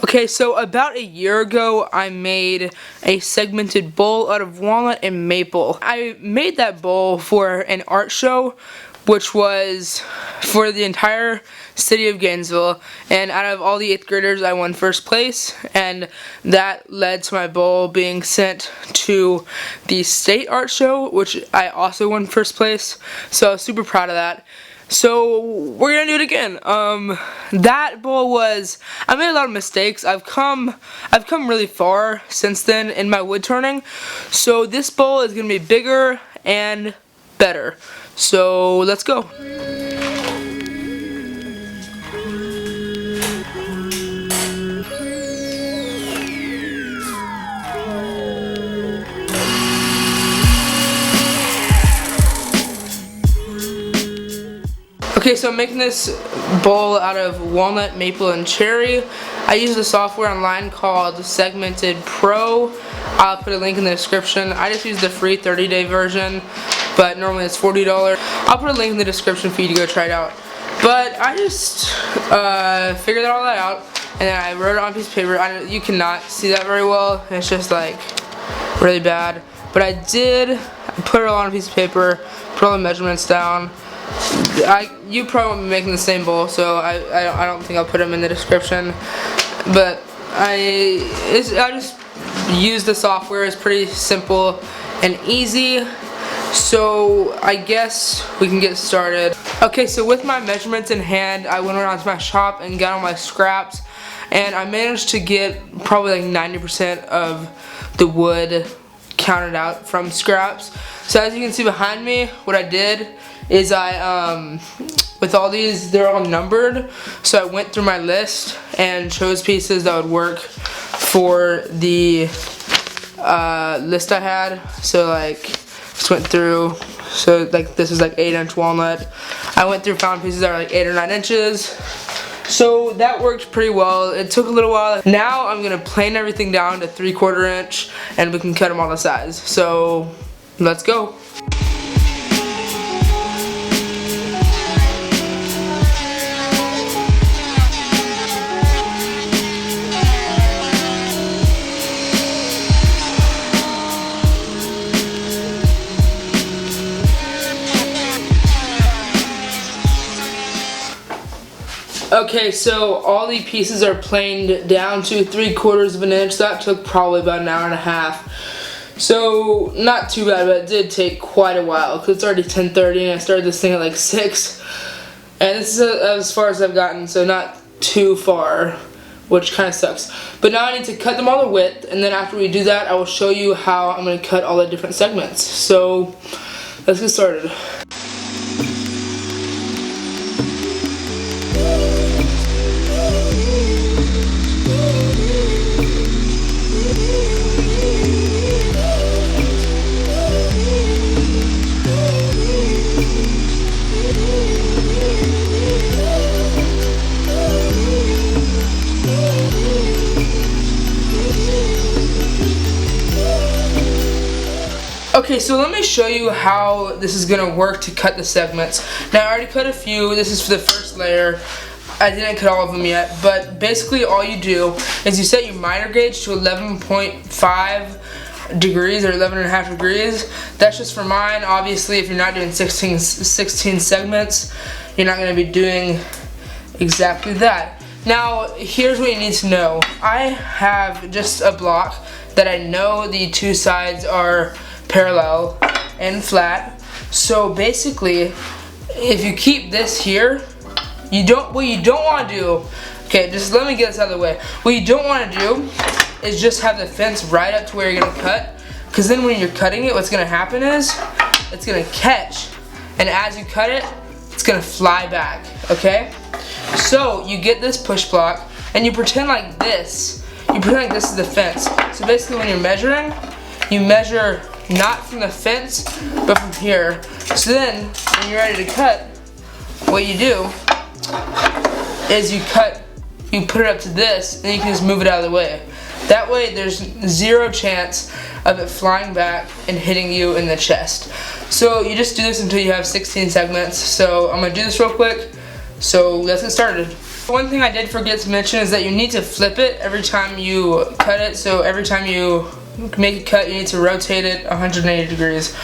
Okay, so about a year ago, I made a segmented bowl out of walnut and maple. I made that bowl for an art show, which was for the entire city of Gainesville, and out of all the 8th graders, I won first place, and that led to my bowl being sent to the state art show, which I also won first place, so I was super proud of that. So we're gonna do it again. That bowl was, I made a lot of mistakes. I've come really far since then in my wood turning. So this bowl is gonna be bigger and better. So let's go. Okay, so I'm making this bowl out of walnut, maple, and cherry. I use a software online called Segmented Pro. I'll put a link in the description. I just use the free 30-day version, but normally it's $40. I'll put a link in the description for you to go try it out. But I just figured all that out, and then I wrote it on a piece of paper. You cannot see that very well. It's just like really bad. But I did put it all on a piece of paper, put all the measurements down. You probably won't be making the same bowl, so I don't think I'll put them in the description. But I just use the software. It's pretty simple and easy. So I guess we can get started. Okay, so with my measurements in hand, I went around to my shop and got all my scraps, and I managed to get probably like 90% of the wood counted out from scraps. So as you can see behind me, what I did is with all these, they're all numbered, so I went through my list and chose pieces that would work for the list I had. So like, just went through, so like this is like 8-inch walnut. I went through, found pieces that are like 8 or 9 inches. So that worked pretty well. It took a little while. Now I'm gonna plane everything down to 3/4 inch, and we can cut them all to size. So let's go. Okay, so all the pieces are planed down to 3/4 inch. That took probably about an hour and a half. So not too bad, but it did take quite a while because it's already 10:30 and I started this thing at like 6. And this is as far as I've gotten, so not too far, which kind of sucks. But now I need to cut them all the width, and then after we do that, I will show you how I'm going to cut all the different segments. So let's get started. Okay, so let me show you how this is going to work to cut the segments. Now I already cut a few. This is for the first layer. I didn't cut all of them yet, but basically all you do is you set your miter gauge to 11.5 degrees or 11.5 degrees. That's just for mine. Obviously, if you're not doing 16 segments, you're not going to be doing exactly that. Now, here's what you need to know. I have just a block that I know the two sides are parallel and flat. So basically, if you keep this here, what you don't want to do, okay, just let me get this out of the way. What you don't want to do is just have the fence right up to where you're going to cut, because then when you're cutting it, what's going to happen is it's going to catch, and as you cut it, it's going to fly back, okay? So you get this push block and you pretend like this. You pretend like this is the fence. So basically when you're measuring, you measure not from the fence, but from here. So then, when you're ready to cut, what you do is you put it up to this, and you can just move it out of the way. That way, there's zero chance of it flying back and hitting you in the chest. So you just do this until you have 16 segments. So I'm gonna do this real quick. So let's get started. One thing I did forget to mention is that you need to flip it every time you cut it. So every time you make a cut, you need to rotate it 180 degrees.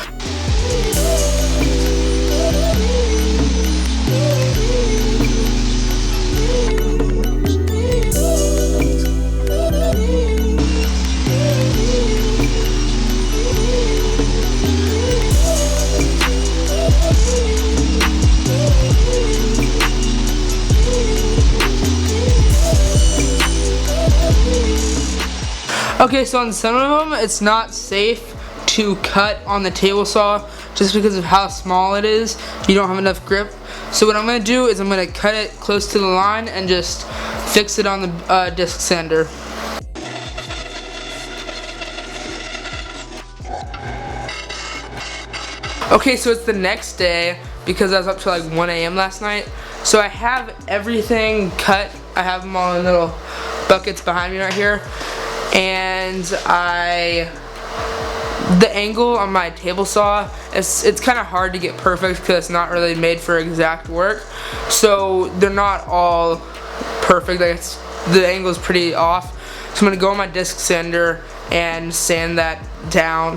Okay, so on some of them, it's not safe to cut on the table saw just because of how small it is. You don't have enough grip. So what I'm going to do is I'm going to cut it close to the line and just fix it on the disc sander. Okay, so it's the next day because I was up till like 1 a.m. last night. So I have everything cut. I have them all in little buckets behind me right here. And the angle on my table saw, it's kind of hard to get perfect because it's not really made for exact work. So they're not all perfect. Like the angle is pretty off. So I'm gonna go on my disc sander and sand that down.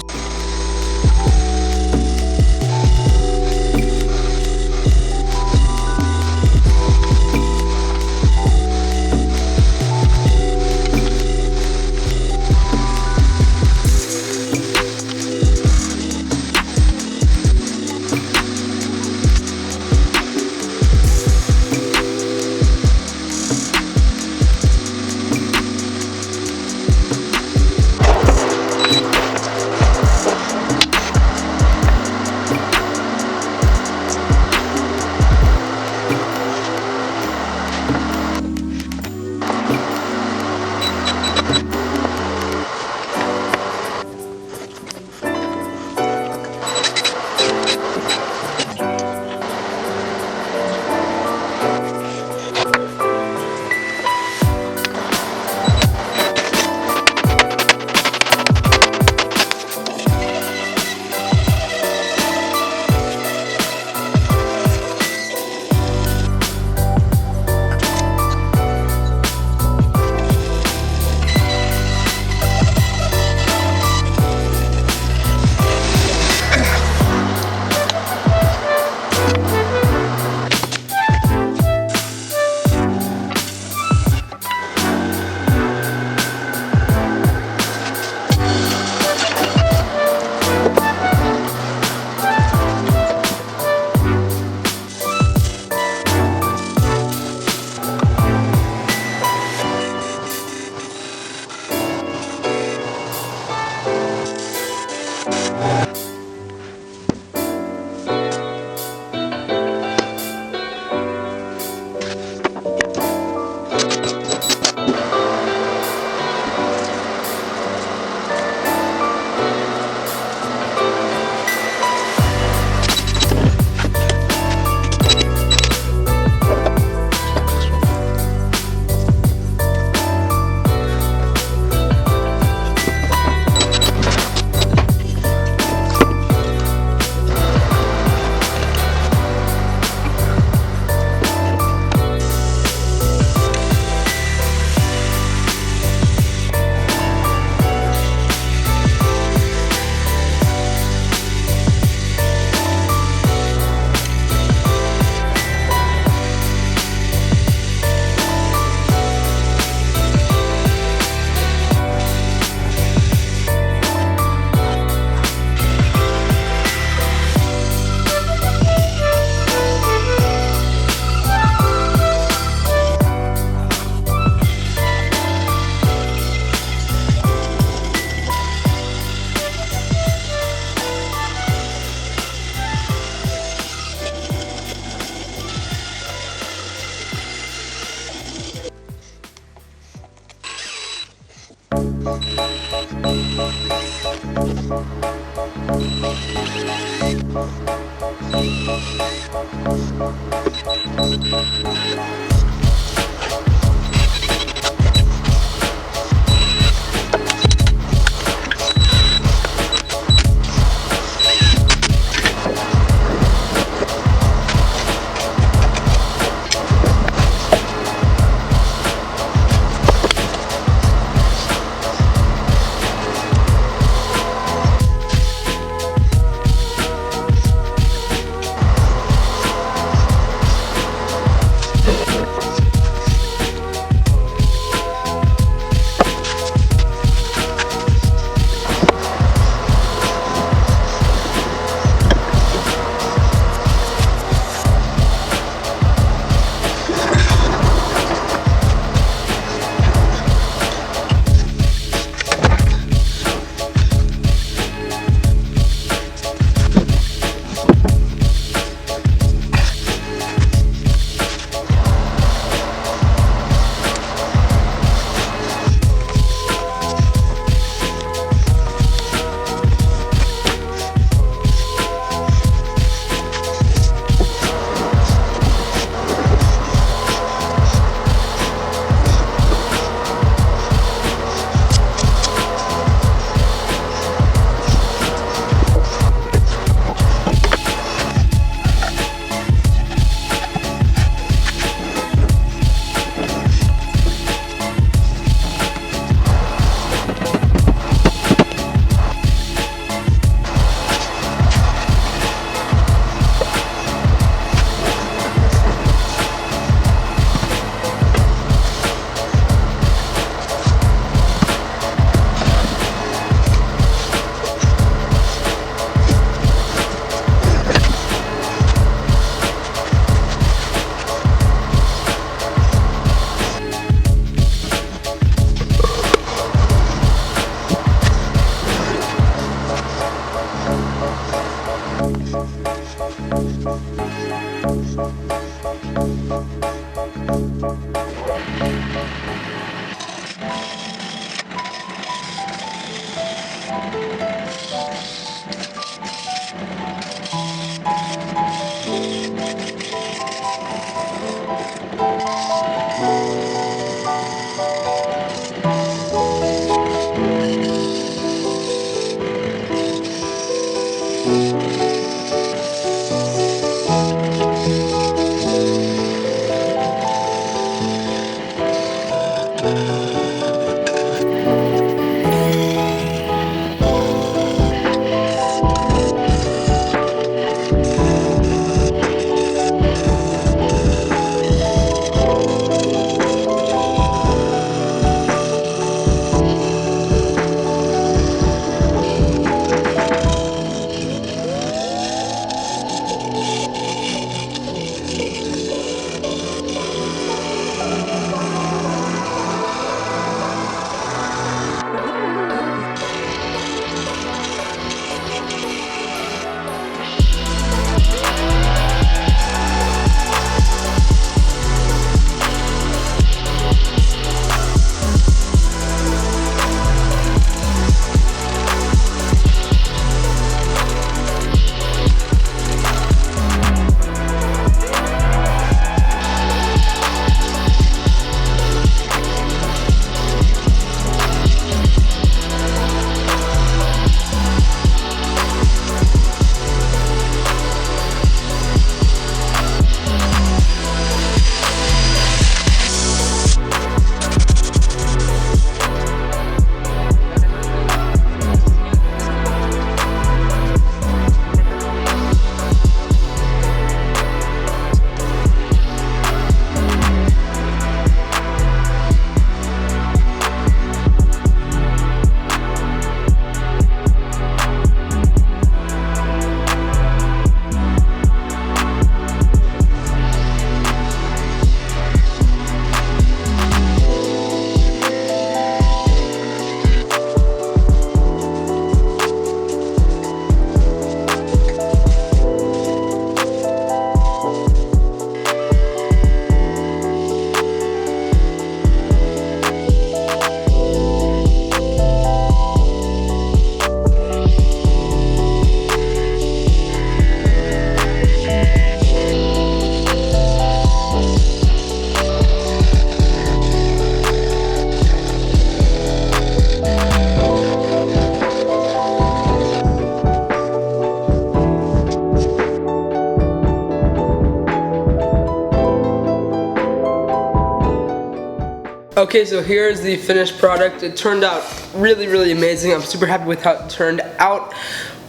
Okay, so here's the finished product. It turned out really amazing. I'm super happy with how it turned out.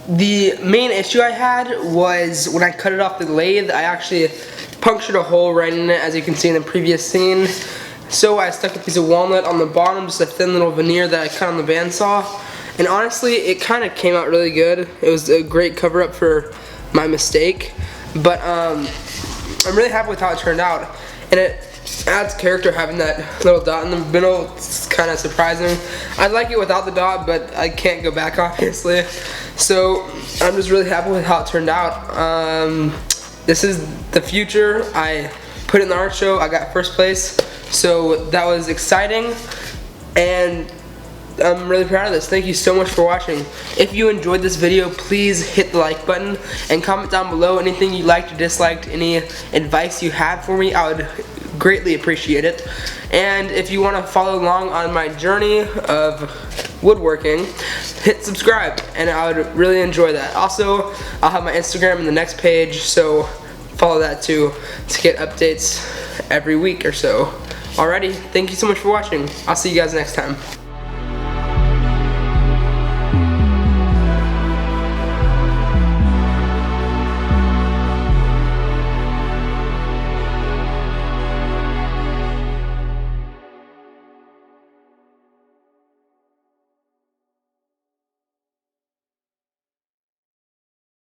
The main issue I had was when I cut it off the lathe, I actually punctured a hole right in it, as you can see in the previous scene. So I stuck a piece of walnut on the bottom, just a thin little veneer that I cut on the bandsaw. And honestly, it kind of came out really good. It was a great cover-up for my mistake. But I'm really happy with how it turned out. And it adds character having that little dot in the middle. It's kind of surprising. I'd like it without the dot, but I can't go back obviously. So I'm just really happy with how it turned out. This is the future. I put it in the art show. I got first place. So that was exciting. And I'm really proud of this. Thank you so much for watching. If you enjoyed this video, please hit the like button and comment down below anything you liked or disliked, any advice you have for me. I would greatly appreciate it. And if you want to follow along on my journey of woodworking, hit subscribe, and I would really enjoy that. Also, I'll have my Instagram in the next page, so follow that too to get updates every week or so. Alrighty, thank you so much for watching. I'll see you guys next time.